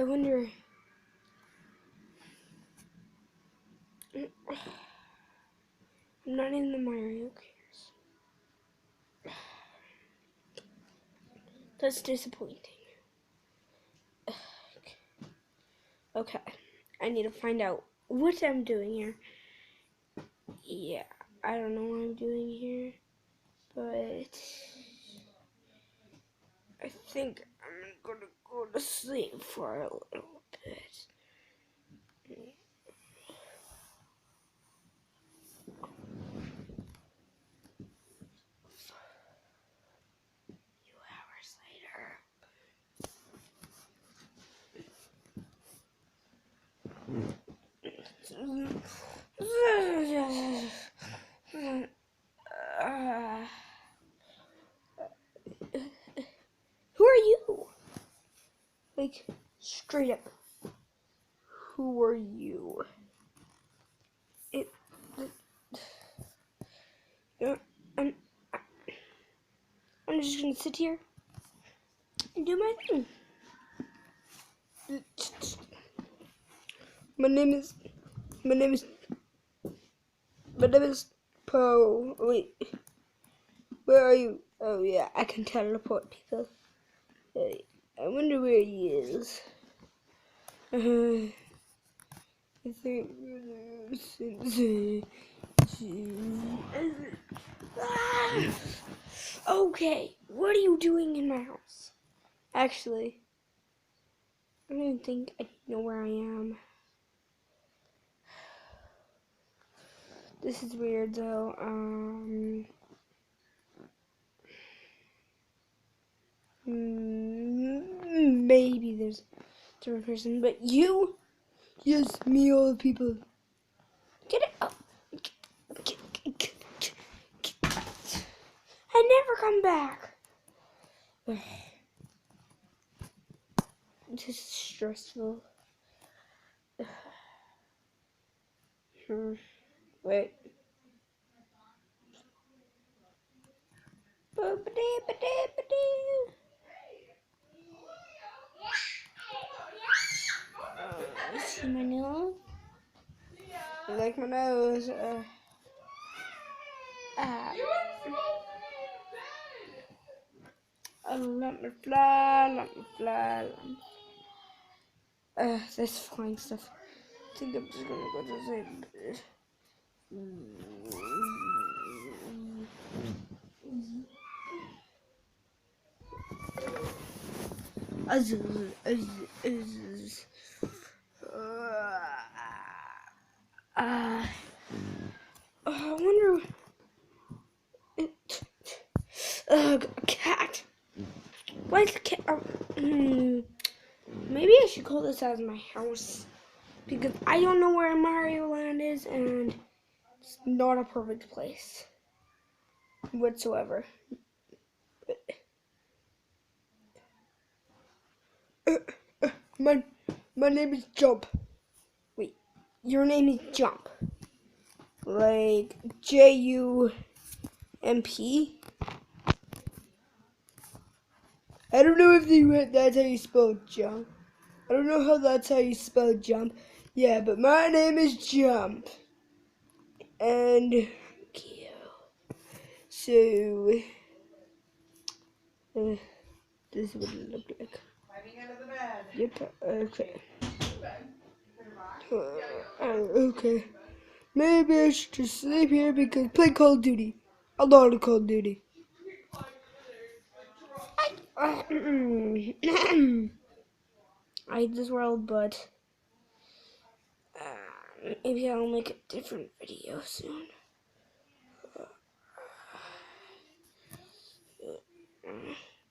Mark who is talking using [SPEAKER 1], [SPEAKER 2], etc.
[SPEAKER 1] I wonder. I'm not in the Mario Kart. That's disappointing. Okay, I need to find out what I'm doing here. Yeah, I don't know what I'm doing here, but I think I'm gonna go to sleep for a little bit. Few hours later. Who are you? Like, straight up. Who are you? I'm just gonna sit here and do my thing. My name is Poe. Wait, where are you? Oh yeah, I can teleport people. Hey, I wonder where he is. I think. Okay, what are you doing in my house? Actually, I don't even think I know where I am. This is weird though. Maybe there's a different person, but you, yes, me, all the people. Get it up. I never come back. This is stressful. Wait. See my nose? I like my nose. Let me fly. This flying stuff. I think I'm just gonna go to sleep. I wonder. A cat. Why is the cat? Maybe I should call this as my house because I don't know where Mario Land is, and it's not a perfect place whatsoever. My name is Jump. Wait, your name is Jump, like Jump. I don't know if that's how you spell jump. I don't know how that's how you spell jump. Yeah, but my name is Jump. And so this is what it looked like. Yep. Okay. Okay. Maybe I should just sleep here because play Call of Duty. A lot of Call of Duty. I hate this world, but maybe I'll make a different video soon.